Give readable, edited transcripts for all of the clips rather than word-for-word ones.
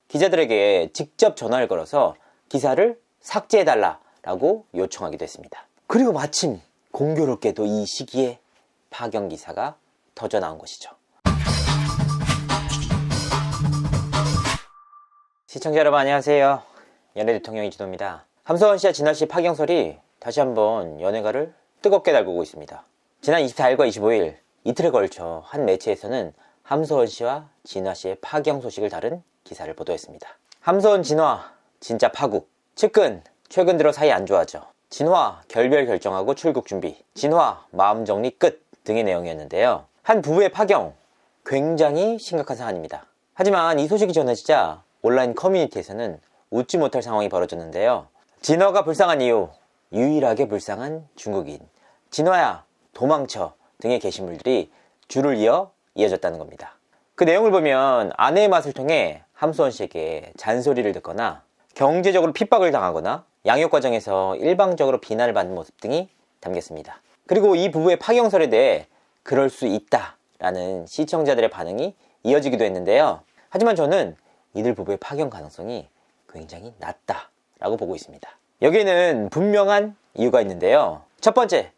기자들에게 직접 전화를 걸어서 기사를 삭제해달라고 요청하기도 했습니다. 그리고 마침 공교롭게도 이 시기에 파경 기사가 터져 나온 것이죠. 시청자 여러분 안녕하세요. 연예 대통령 이진호입니다. 함소원 씨와 진화 씨 파경설이 다시 한번 연예가를 뜨겁게 달구고 있습니다. 지난 24일과 25일 이틀에 걸쳐 한 매체에서는 함소원 씨와 진화 씨의 파경 소식을 다룬 기사를 보도했습니다. 함소원 진화 진짜 파국, 측근 최근 들어 사이 안 좋아져, 진화 결별 결정하고 출국 준비, 진화 마음 정리 끝 등의 내용이었는데요. 한 부부의 파경, 굉장히 심각한 사안입니다. 하지만 이 소식이 전해지자 온라인 커뮤니티에서는 웃지 못할 상황이 벌어졌는데요. 진화가 불쌍한 이유, 유일하게 불쌍한 중국인, 진화야 도망쳐 등의 게시물들이 줄을 이어 이어졌다는 겁니다. 그 내용을 보면 아내의 맛을 통해 함소원 씨에게 잔소리를 듣거나 경제적으로 핍박을 당하거나 양육 과정에서 일방적으로 비난을 받는 모습 등이 담겼습니다. 그리고 이 부부의 파경설에 대해 그럴 수 있다라는 시청자들의 반응이 이어지기도 했는데요. 하지만 저는 이들 부부의 파경 가능성이 굉장히 낮다라고 보고 있습니다. 여기에는 분명한 이유가 있는데요. 첫 번째,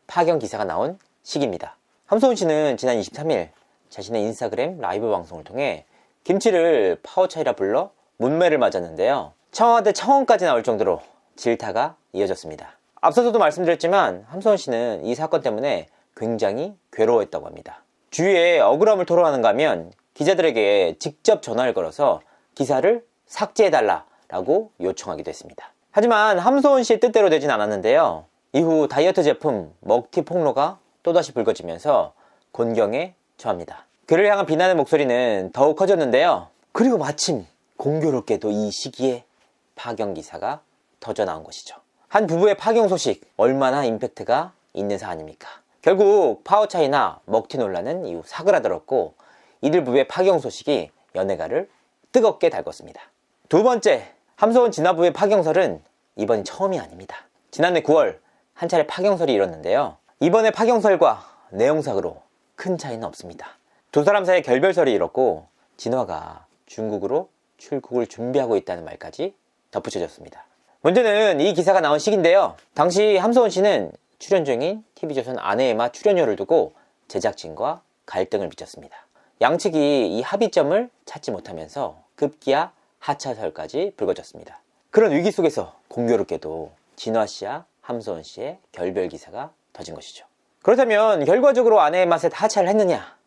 파경 기사가 나온 시기입니다. 함소원 씨는 지난 23일 자신의 인스타그램 라이브 방송을 통해 김치를 파워차이라 불러 문매를 맞았는데요. 청와대 청원까지 나올 정도로 질타가 이어졌습니다. 앞서서도 말씀드렸지만 함소원 씨는 이 사건 때문에 굉장히 괴로워했다고 합니다. 주위에 억울함을 토로하는가 하면 기자들에게 직접 전화를 걸어서 기사를 삭제해달라고 요청하기도 했습니다. 하지만 함소원 씨의 뜻대로 되진 않았는데요. 이후 다이어트 제품 먹튀 폭로가 또다시 불거지면서 곤경에 처합니다. 그를 향한 비난의 목소리는 더욱 커졌는데요. 그리고 마침 공교롭게도 이 시기에 파경 기사가 터져 나온 것이죠. 한 부부의 파경 소식, 얼마나 임팩트가 있는 사안입니까? 결국 파워차이나 먹튀 논란은 이후 사그라들었고 이들 부부의 파경 소식이 연예가를 뜨겁게 달궜습니다. 두 번째, 함소원 진화 부부의 파경설은 이번이 처음이 아닙니다. 지난해 9월 한 차례 파경설이 일었는데요. 이번의 파경설과 내용상으로 큰 차이는 없습니다. 두 사람 사이에 결별설이 일었고 진화가 중국으로 출국을 준비하고 있다는 말까지 덧붙여졌습니다. 문제는 이 기사가 나온 시기인데요. 당시 함소원 씨는 출연 중인 TV조선 아내의 맛 출연료를 두고 제작진과 갈등을 빚었습니다. 양측이 이 합의점을 찾지 못하면서 급기야 하차설까지 불거졌습니다. 그런 위기 속에서 공교롭게도 진화 씨와 함소원 씨의 결별 기사가 터진 것이죠. 그렇다면 결과적으로 아내의 맛에 하차를 했느냐?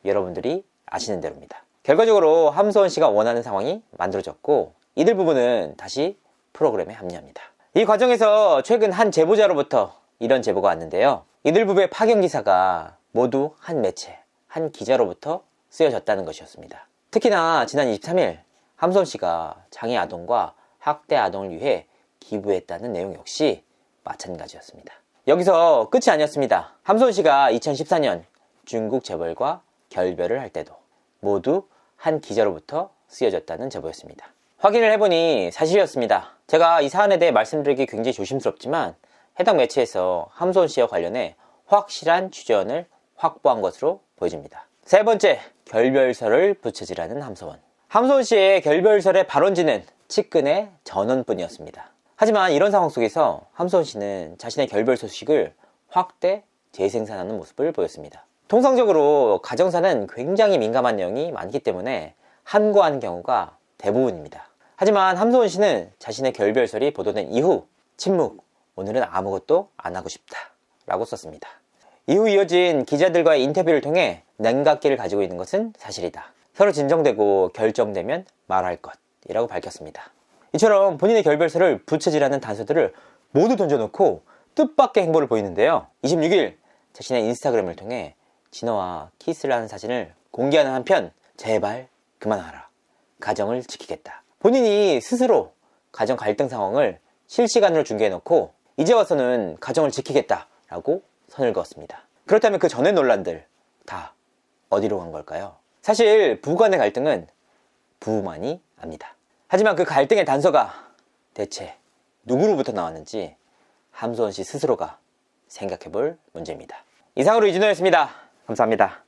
여러분들이 아시는 대로입니다. 결과적으로 함소원 씨가 원하는 상황이 만들어졌고 이들 부부는 다시 프로그램에 합류합니다. 이 과정에서 최근 한 제보자로부터 이런 제보가 왔는데요. 이들 부부의 파경 기사가 모두 한 매체, 한 기자로부터 쓰여졌다는 것이었습니다. 특히나 지난 23일 함소원 씨가 장애 아동과 학대 아동을 위해 기부했다는 내용 역시 마찬가지였습니다. 여기서 끝이 아니었습니다. 함소원 씨가 2014년 중국 재벌과 결별을 할 때도 모두 한 기자로부터 쓰여졌다는 제보였습니다. 확인을 해보니 사실이었습니다. 제가 이 사안에 대해 말씀드리기 굉장히 조심스럽지만 해당 매체에서 함소원 씨와 관련해 확실한 취재원을 확보한 것으로 보여집니다. 세 번째, 결별설을 부채질하는 함소원. 함소원 씨의 결별설의 발원지는 측근의 전원뿐이었습니다. 하지만 이런 상황 속에서 함소원 씨는 자신의 결별 소식을 확대 재생산하는 모습을 보였습니다. 통상적으로 가정사는 굉장히 민감한 내용이 많기 때문에 함구하는 경우가 대부분입니다. 하지만 함소원 씨는 자신의 결별설이 보도된 이후 침묵, 오늘은 아무것도 안 하고 싶다 라고 썼습니다. 이후 이어진 기자들과의 인터뷰를 통해 냉각기를 가지고 있는 것은 사실이다. 서로 진정되고 결정되면 말할 것이라고 밝혔습니다. 이처럼 본인의 결별설을 부채질하는 단서들을 모두 던져놓고 뜻밖의 행보를 보이는데요. 26일 자신의 인스타그램을 통해 진화와 키스를 하는 사진을 공개하는 한편 제발 그만하라, 가정을 지키겠다. 본인이 스스로 가정 갈등 상황을 실시간으로 중계해놓고 이제 와서는 가정을 지키겠다라고 선을 그었습니다. 그렇다면 그 전의 논란들 다 어디로 간 걸까요? 사실 부부 간의 갈등은 부부만이 압니다. 하지만 그 갈등의 단서가 대체 누구로부터 나왔는지 함소원 씨 스스로가 생각해볼 문제입니다. 이상으로 이진호였습니다. 감사합니다.